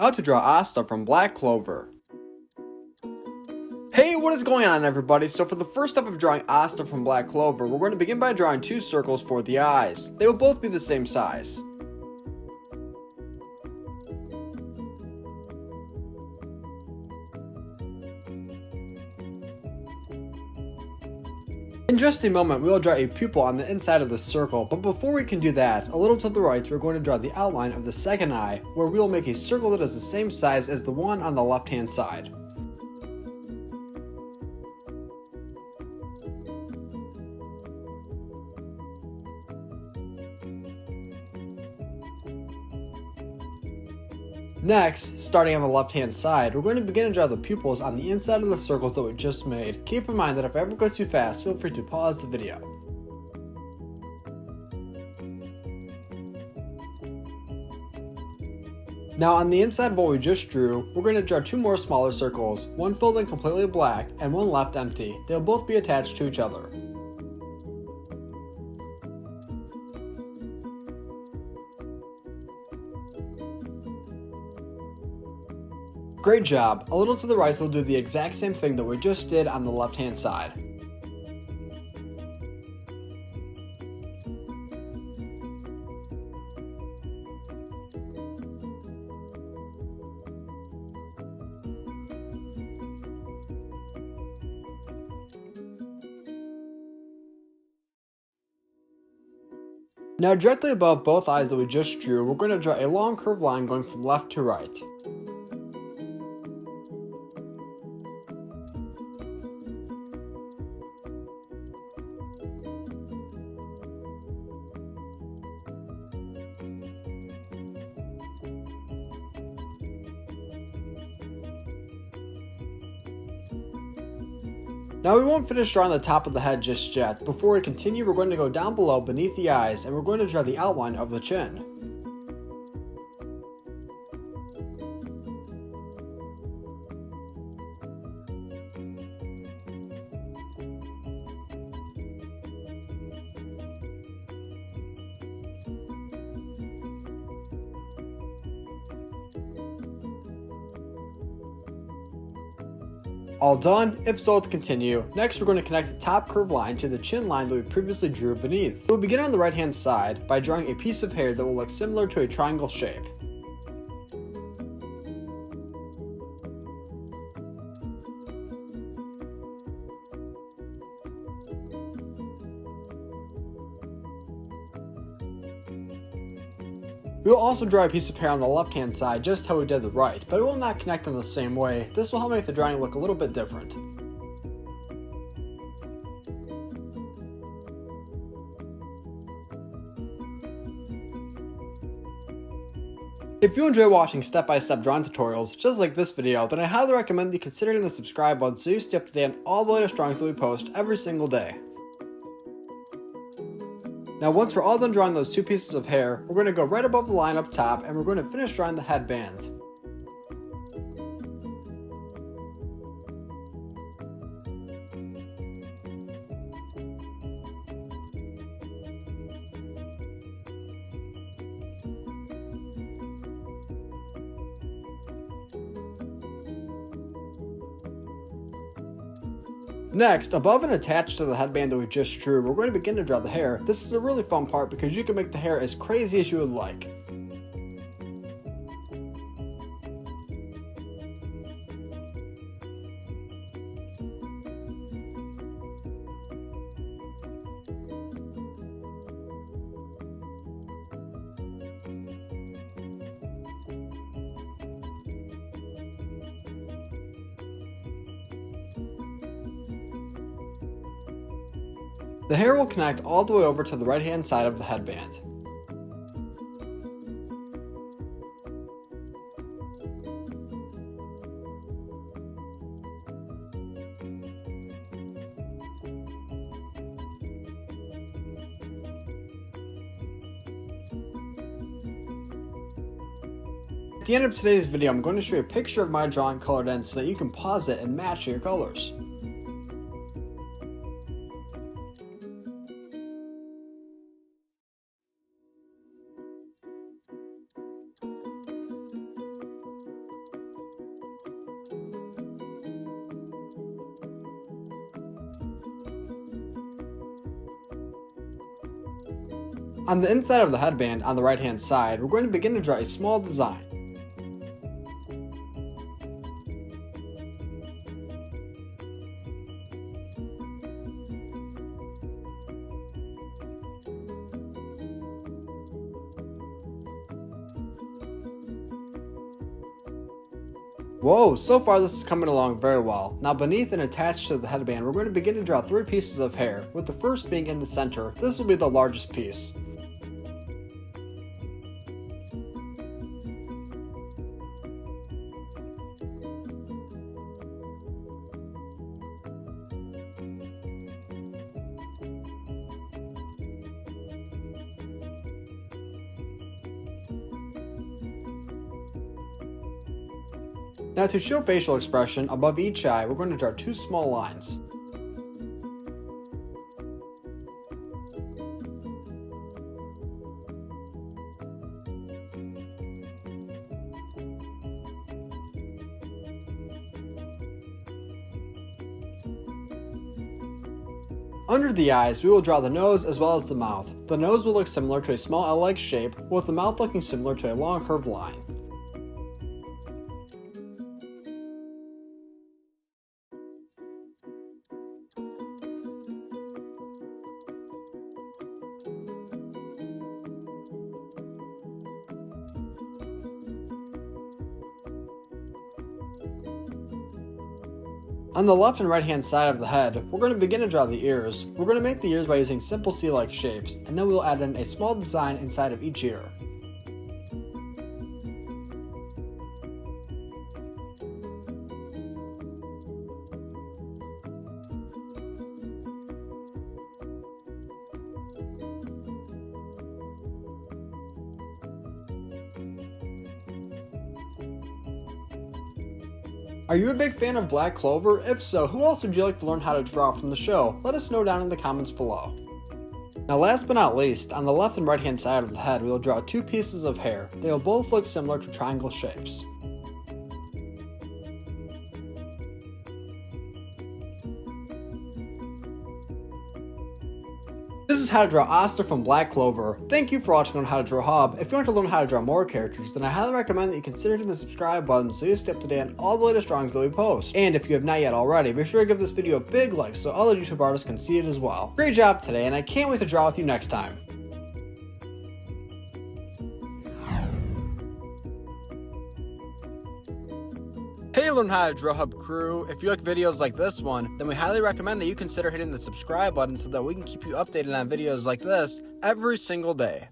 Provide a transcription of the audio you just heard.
How to draw Asta from Black Clover. Hey, what is going on everybody? So for the first step of drawing Asta from Black Clover, we're going to begin by drawing two circles for the eyes. They will both be the same size. In just a moment, we will draw a pupil on the inside of the circle, but before we can do that, a little to the right, we're going to draw the outline of the second eye, where we will make a circle that is the same size as the one on the left-hand side. Next, starting on the left-hand side, we're going to begin to draw the pupils on the inside of the circles that we just made. Keep in mind that if I ever go too fast, feel free to pause the video. Now on the inside of what we just drew, we're going to draw two more smaller circles, one filled in completely black and one left empty. They'll both be attached to each other. Great job! A little to the right we'll do the exact same thing that we just did on the left hand side. Now directly above both eyes that we just drew, we're going to draw a long curved line going from left to right. Now we won't finish drawing the top of the head just yet. Before we continue, we're going to go down below beneath the eyes and we're going to draw the outline of the chin. All done? If so, let's continue. Next, we're going to connect the top curved line to the chin line that we previously drew beneath. We'll begin on the right hand side by drawing a piece of hair that will look similar to a triangle shape. We will also draw a piece of hair on the left hand side just how we did the right, but it will not connect in the same way. This will help make the drawing look a little bit different. If you enjoy watching step-by-step drawing tutorials just like this video, then I highly recommend you consider hitting the subscribe button so you stay up to date on all the latest drawings that we post every single day. Now once we're all done drawing those two pieces of hair, we're going to go right above the line up top and we're going to finish drawing the headband. Next, above and attached to the headband that we just drew, we're going to begin to draw the hair. This is a really fun part because you can make the hair as crazy as you would like. The hair will connect all the way over to the right hand side of the headband. At the end of today's video, I'm going to show you a picture of my drawing colored in so that you can pause it and match your colors. On the inside of the headband on the right hand side, we're going to begin to draw a small design. Whoa, so far this is coming along very well. Now beneath and attached to the headband, we're going to begin to draw 3 pieces of hair, with the first being in the center. This will be the largest piece. Now to show facial expression, above each eye, we're going to draw 2 small lines. Under the eyes, we will draw the nose as well as the mouth. The nose will look similar to a small L-like shape, with the mouth looking similar to a long curved line. On the left and right hand side of the head, we're going to begin to draw the ears. We're going to make the ears by using simple C-like shapes, and then we'll add in a small design inside of each ear. Are you a big fan of Black Clover? If so, who else would you like to learn how to draw from the show? Let us know down in the comments below. Now last but not least, on the left and right hand side of the head, we will draw 2 pieces of hair. They will both look similar to triangle shapes. This is how to draw Asta from Black Clover. Thank you for watching on How to Draw Hub. If you want to learn how to draw more characters, then I highly recommend that you consider hitting the subscribe button so you stay up to date on all the latest drawings that we post. And if you have not yet already, be sure to give this video a big like so other YouTube artists can see it as well. Great job today, and I can't wait to draw with you next time. Hey Learn How to Draw Hub crew, if you like videos like this one, then we highly recommend that you consider hitting the subscribe button so that we can keep you updated on videos like this every single day.